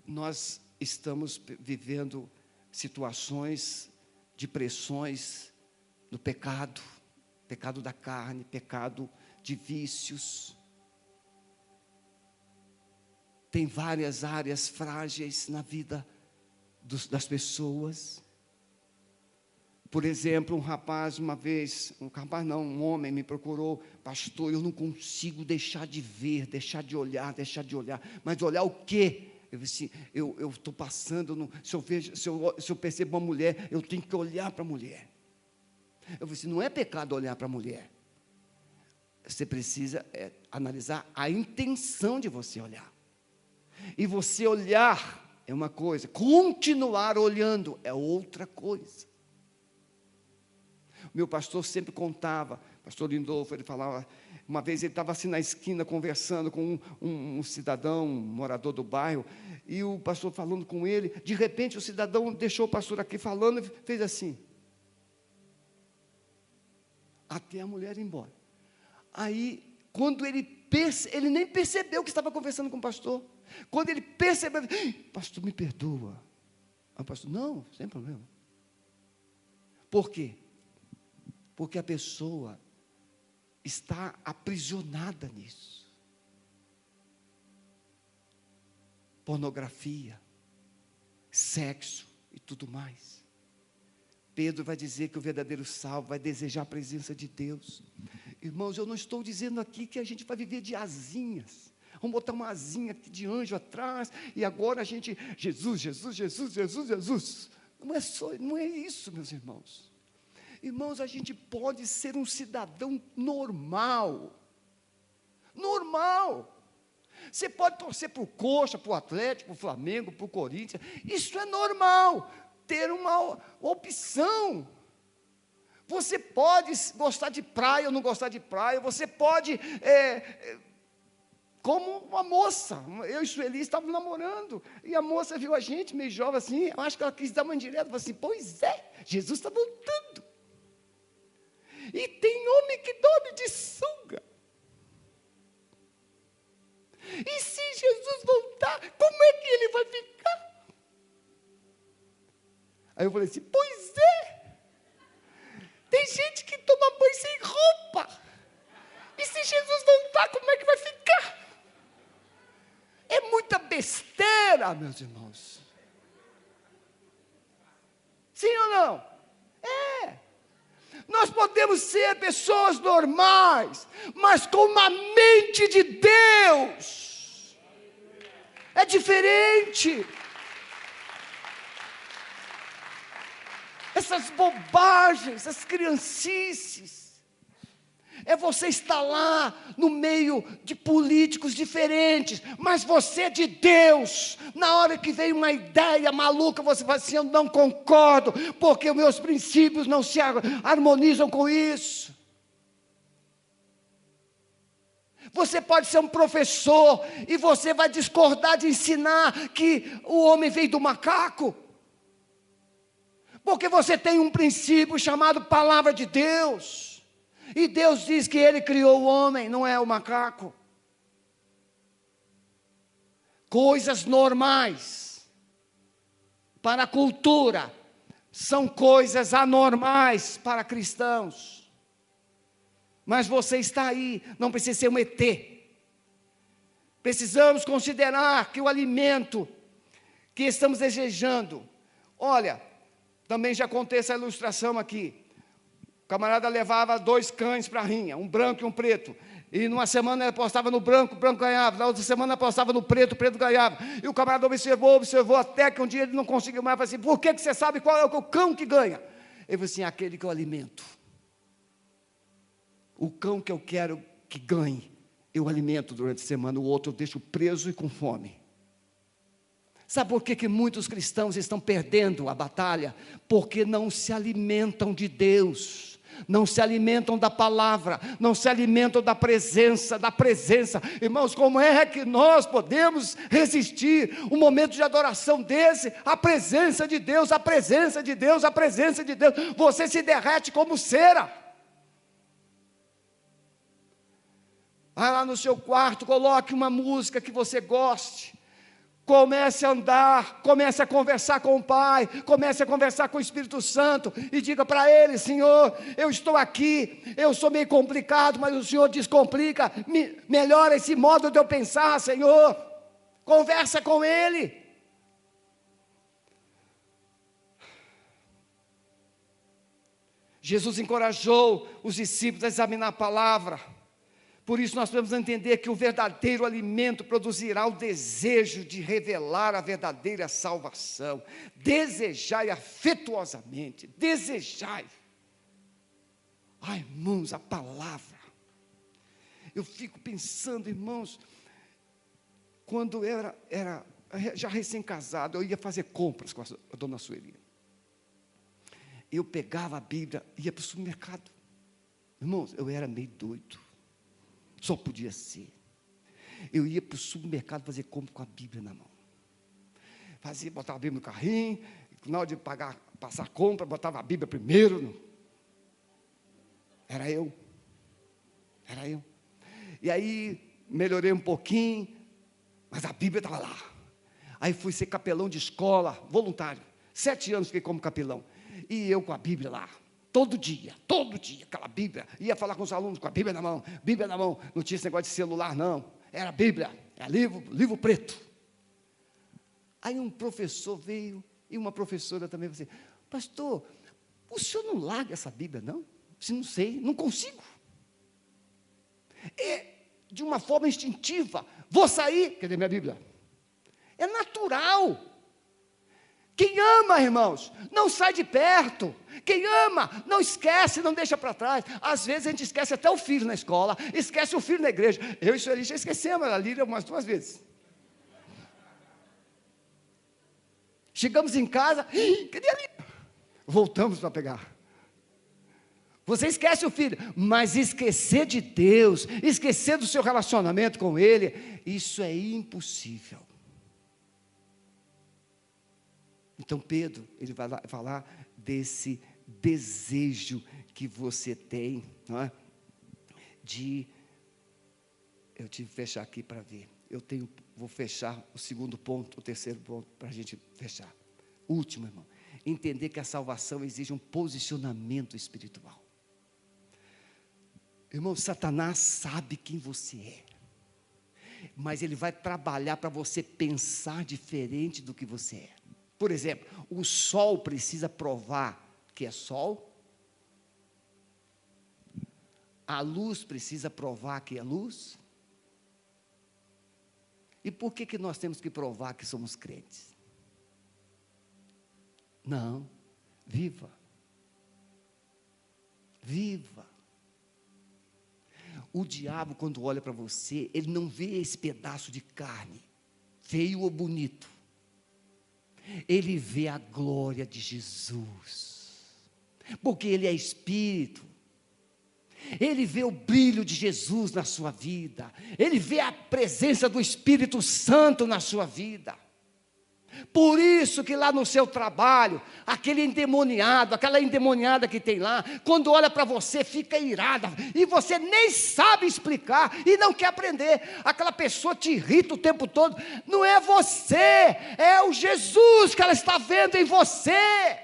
Nós estamos vivendo situações de pressões do pecado, pecado da carne, pecado de vícios. Tem várias áreas frágeis na vida das pessoas. Por exemplo, um homem me procurou: pastor, eu não consigo deixar de ver, deixar de olhar, mas olhar o quê? Eu disse: eu estou passando, se eu percebo uma mulher, eu tenho que olhar para a mulher. Eu disse: não é pecado olhar para a mulher, você precisa analisar a intenção de você olhar, e você olhar é uma coisa, continuar olhando é outra coisa. Meu pastor sempre contava, pastor Lindolfo, ele falava, uma vez ele estava assim na esquina conversando com um cidadão, um morador do bairro, e o pastor falando com ele, de repente o cidadão deixou o pastor aqui falando e fez assim, até a mulher ir embora. Aí, quando ele ele nem percebeu que estava conversando com o pastor. Quando ele percebeu, pastor, me perdoa. Aí o pastor, não, sem problema. Por quê? Porque a pessoa está aprisionada nisso. Pornografia, sexo e tudo mais. Pedro vai dizer que o verdadeiro salvo vai desejar a presença de Deus. Irmãos, eu não estou dizendo aqui que a gente vai viver de asinhas. Vamos botar uma asinha aqui de anjo atrás, e agora a gente, Jesus, Jesus, Jesus, Jesus, Jesus. Não é isso, meus irmãos. Irmãos, a gente pode ser um cidadão normal. Normal. Você pode torcer para o Coxa, para o Atlético, para o Flamengo, para o Corinthians. Isso é normal. Ter uma opção. Você pode gostar de praia ou não gostar de praia. Você pode, como uma moça. Eu e Sueli estávamos namorando. E a moça viu a gente, meio jovem assim. Eu acho que ela quis dar uma indireta. Falou assim, pois é, Jesus está voltando. E tem homem que dorme de sunga. E se Jesus voltar, como é que ele vai ficar? Aí eu falei assim, pois é. Tem gente que toma banho sem roupa. E se Jesus voltar, como é que vai ficar? É muita besteira, meus irmãos. Sim ou não? É. Nós podemos ser pessoas normais, mas com uma mente de Deus. É diferente. Essas bobagens, essas criancices. É você estar lá no meio de políticos diferentes, mas você é de Deus. Na hora que vem uma ideia maluca, você fala assim, eu não concordo, porque os meus princípios não se harmonizam com isso. Você pode ser um professor e você vai discordar de ensinar que o homem veio do macaco. Porque você tem um princípio chamado Palavra de Deus. E Deus diz que Ele criou o homem, não é o macaco. Coisas normais para a cultura são coisas anormais para cristãos. Mas você está aí, não precisa ser um ET. Precisamos considerar que o alimento que estamos desejando, olha, também já contei essa ilustração aqui. O camarada levava 2 cães para a rinha, um branco e um preto. E numa semana ele apostava no branco, o branco ganhava. Na outra semana apostava no preto, o preto ganhava. E o camarada observou, até que um dia ele não conseguiu mais. Falou assim, por que você sabe qual é o cão que ganha? Ele falou assim, aquele que eu alimento. O cão que eu quero que ganhe, eu alimento durante a semana, o outro eu deixo preso e com fome. Sabe por que muitos cristãos estão perdendo a batalha? Porque não se alimentam de Deus. Não se alimentam da palavra, não se alimentam da presença. Irmãos, como é que nós podemos resistir um momento de adoração desse? A presença de Deus, a presença de Deus, a presença de Deus. Você se derrete como cera. Vai lá no seu quarto, coloque uma música que você goste. Comece a andar, comece a conversar com o Pai, comece a conversar com o Espírito Santo e diga para Ele, Senhor, eu estou aqui, eu sou meio complicado, mas o Senhor descomplica, melhora esse modo de eu pensar, Senhor. Conversa com Ele. Jesus encorajou os discípulos a examinar a palavra. Por isso nós devemos entender que o verdadeiro alimento produzirá o desejo de revelar a verdadeira salvação. Desejai afetuosamente, desejai. Ai, irmãos, a palavra. Eu fico pensando, irmãos, quando eu era já recém-casado, eu ia fazer compras com a dona Sueli. Eu pegava a Bíblia, ia para o supermercado. Irmãos, eu era meio doido. Só podia ser. Eu ia para o supermercado fazer compra com a Bíblia na mão. Botava a Bíblia no carrinho, na hora de passar a compra, botava a Bíblia primeiro. Era eu. E aí, melhorei um pouquinho, mas a Bíblia estava lá. Aí fui ser capelão de escola, voluntário. 7 anos fiquei como capelão. E eu com a Bíblia lá, todo dia, aquela Bíblia. Ia falar com os alunos com a Bíblia na mão, não tinha esse negócio de celular não. Era Bíblia, era livro preto. Aí um professor veio, e uma professora também falou assim: pastor, o senhor não larga essa Bíblia não? Se não sei, não consigo. De uma forma instintiva, vou sair, cadê minha Bíblia? É natural. Quem ama, irmãos, não sai de perto. Quem ama, não esquece, não deixa para trás. Às vezes a gente esquece até o filho na escola, esquece o filho na igreja. Eu e o senhor já esquecemos a Lília umas 2 vezes. Chegamos em casa, cadê a Lília? Voltamos para pegar. Você esquece o filho, mas esquecer de Deus, esquecer do seu relacionamento com Ele, isso é impossível. Então Pedro, ele vai falar desse desejo que você tem, não é? Eu tive que fechar aqui para ver. Vou fechar o segundo ponto, o terceiro ponto, para a gente fechar. Último, irmão. Entender que a salvação exige um posicionamento espiritual. Irmão, Satanás sabe quem você é, mas ele vai trabalhar para você pensar diferente do que você é. Por exemplo, o sol precisa provar que é sol, a luz precisa provar que é luz. E por que nós temos que provar que somos crentes? Não, viva. O diabo, quando olha para você, ele não vê esse pedaço de carne, feio ou bonito. Ele vê a glória de Jesus, porque Ele é Espírito. Ele vê o brilho de Jesus na sua vida, ele vê a presença do Espírito Santo na sua vida. Por isso que lá no seu trabalho, aquele endemoniado, aquela endemoniada que tem lá, quando olha para você, fica irada, e você nem sabe explicar, e não quer aprender. Aquela pessoa te irrita o tempo todo. Não é você, é o Jesus que ela está vendo em você.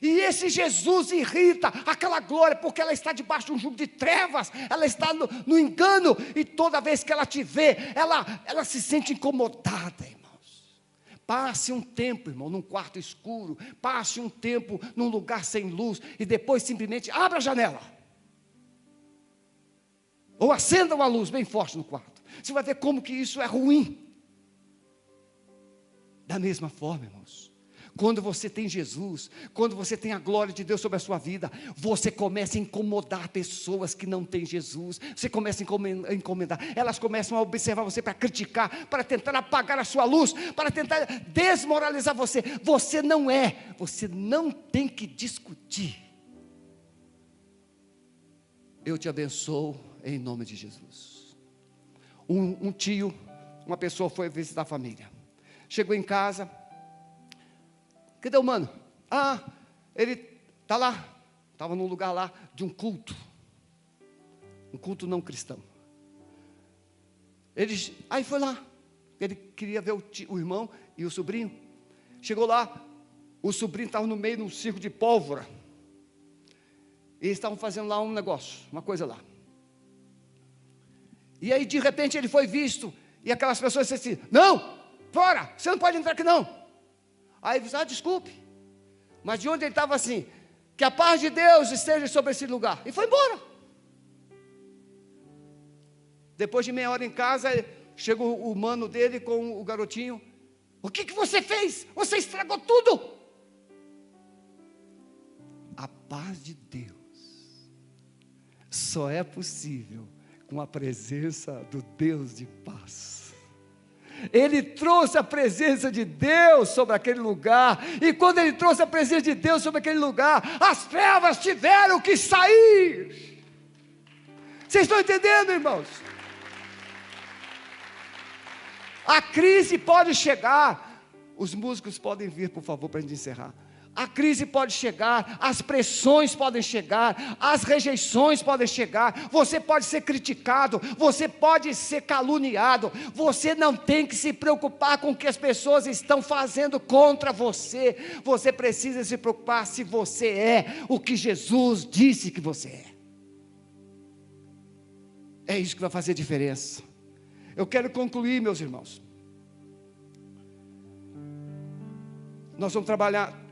E esse Jesus irrita aquela glória, porque ela está debaixo de um jugo de trevas, ela está no engano, e toda vez que ela te vê, ela se sente incomodada, irmãos. Passe um tempo, irmão, num quarto escuro, passe um tempo num lugar sem luz, e depois simplesmente abra a janela, ou acenda uma luz bem forte no quarto. Você vai ver como que isso é ruim. Da mesma forma, irmãos, quando você tem Jesus, quando você tem a glória de Deus sobre a sua vida, você começa a incomodar pessoas que não têm Jesus. Você começa a incomodar, elas começam a observar você para criticar, para tentar apagar a sua luz, para tentar desmoralizar você. Você não tem que discutir. Eu te abençoo em nome de Jesus. Um tio, uma pessoa foi visitar a família, chegou em casa. Cadê o mano? Ele está lá, estava num lugar lá de um culto não cristão. Aí foi lá, ele queria ver o irmão e o sobrinho. Chegou lá, o sobrinho estava no meio de um circo de pólvora, e eles estavam fazendo lá um negócio, uma coisa lá. E aí de repente ele foi visto, e aquelas pessoas disseram assim: não, fora, você não pode entrar aqui não. Aí ele disse: desculpe, mas de onde ele estava assim, que a paz de Deus esteja sobre esse lugar, e foi embora. Depois de meia hora em casa, chegou o mano dele com o garotinho: o que você fez? Você estragou tudo. A paz de Deus só é possível com a presença do Deus de paz. Ele trouxe a presença de Deus sobre aquele lugar, e quando ele trouxe a presença de Deus sobre aquele lugar, as trevas tiveram que sair. Vocês estão entendendo, irmãos? A crise pode chegar. Os músicos podem vir, por favor, para a gente encerrar. A crise pode chegar, as pressões podem chegar, as rejeições podem chegar, você pode ser criticado, você pode ser caluniado. Você não tem que se preocupar com o que as pessoas estão fazendo contra você. Você precisa se preocupar se você é o que Jesus disse que você é. É isso que vai fazer diferença. Eu quero concluir, meus irmãos. Nós vamos trabalhar.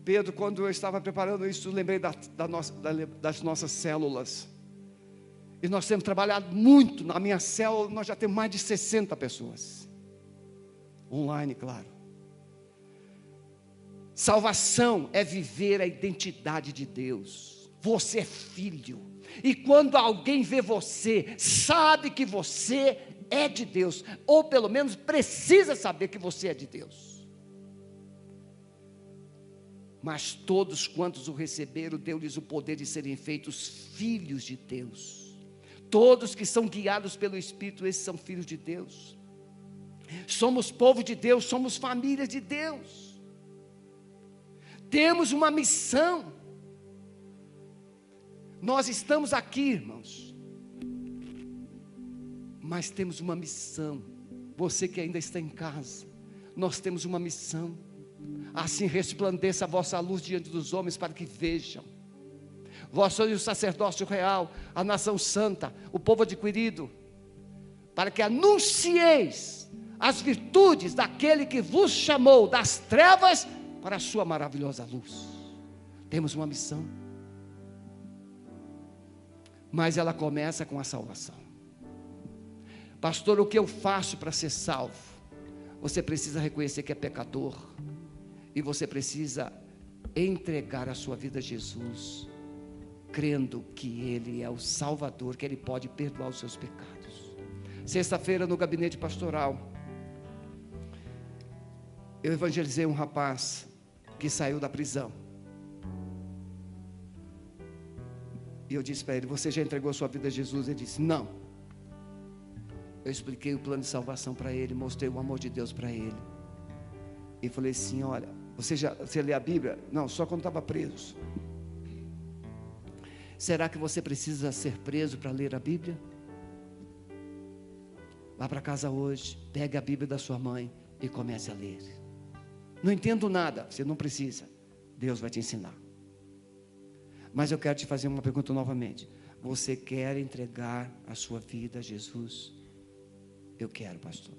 Pedro, quando eu estava preparando isso, lembrei das nossas células. E nós temos trabalhado muito. Na minha célula, nós já temos mais de 60 pessoas. Online, claro. Salvação é viver a identidade de Deus. Você é filho. E quando alguém vê você, sabe que você é de Deus. Ou pelo menos precisa saber que você é de Deus. Mas todos quantos o receberam, deu-lhes o poder de serem feitos filhos de Deus. Todos que são guiados pelo Espírito, esses são filhos de Deus. Somos povo de Deus, somos família de Deus. Temos uma missão. Nós estamos aqui, irmãos, mas temos uma missão. Você que ainda está em casa, nós temos uma missão. Assim resplandeça a vossa luz diante dos homens, para que vejam. Vós sois o sacerdócio real, a nação santa, o povo adquirido, para que anuncieis as virtudes daquele que vos chamou das trevas para a sua maravilhosa luz. Temos uma missão, mas ela começa com a salvação. Pastor, o que eu faço para ser salvo? Você precisa reconhecer que é pecador. E você precisa entregar a sua vida a Jesus, crendo que Ele é o Salvador, que Ele pode perdoar os seus pecados. Sexta-feira, no gabinete pastoral, eu evangelizei um rapaz que saiu da prisão. E eu disse para ele: você já entregou a sua vida a Jesus? Ele disse: não. Eu expliquei o plano de salvação para ele, mostrei o amor de Deus para ele. E falei assim: olha, você lê a Bíblia? Não, só quando estava preso. Será que você precisa ser preso para ler a Bíblia? Vá para casa hoje, pegue a Bíblia da sua mãe e comece a ler. Não entendo nada, você não precisa, Deus vai te ensinar. Mas eu quero te fazer uma pergunta novamente. Você quer entregar a sua vida a Jesus? Eu quero, pastor.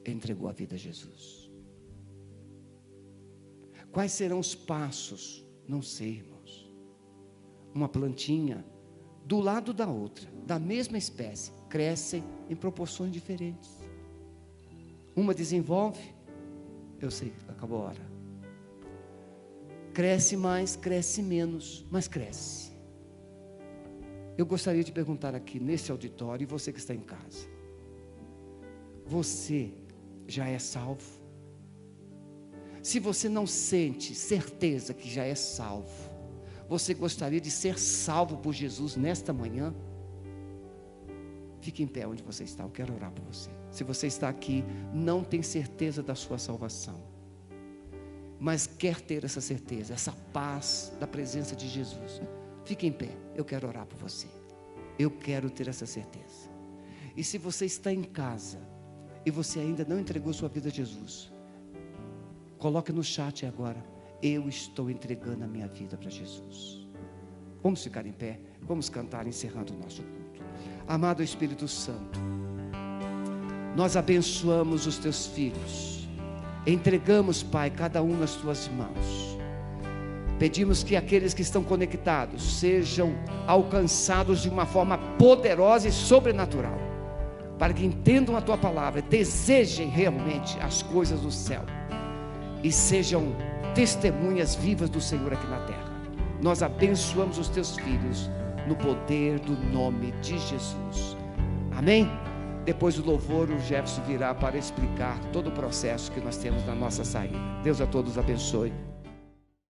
Ele entregou a vida a Jesus. Quais serão os passos? Não sei, irmãos. Uma plantinha do lado da outra, da mesma espécie, crescem em proporções diferentes. Uma desenvolve, eu sei, acabou a hora. Cresce mais, cresce menos, mas cresce. Eu gostaria de perguntar aqui nesse auditório, e você que está em casa: você já é salvo? Se você não sente certeza que já é salvo, você gostaria de ser salvo por Jesus nesta manhã? Fique em pé onde você está, eu quero orar por você. Se você está aqui, não tem certeza da sua salvação, mas quer ter essa certeza, essa paz da presença de Jesus, fique em pé, eu quero orar por você. Eu quero ter essa certeza. E se você está em casa e você ainda não entregou sua vida a Jesus, coloque no chat agora: eu estou entregando a minha vida para Jesus. Vamos ficar em pé, vamos cantar encerrando o nosso culto. Amado Espírito Santo, nós abençoamos os teus filhos, entregamos, Pai, cada um nas tuas mãos. Pedimos que aqueles que estão conectados sejam alcançados de uma forma poderosa e sobrenatural, para que entendam a tua palavra, desejem realmente as coisas do céu e sejam testemunhas vivas do Senhor aqui na terra. Nós abençoamos os teus filhos no poder do nome de Jesus. Amém? Depois do louvor, o Jefferson virá para explicar todo o processo que nós temos na nossa saída. Deus a todos abençoe.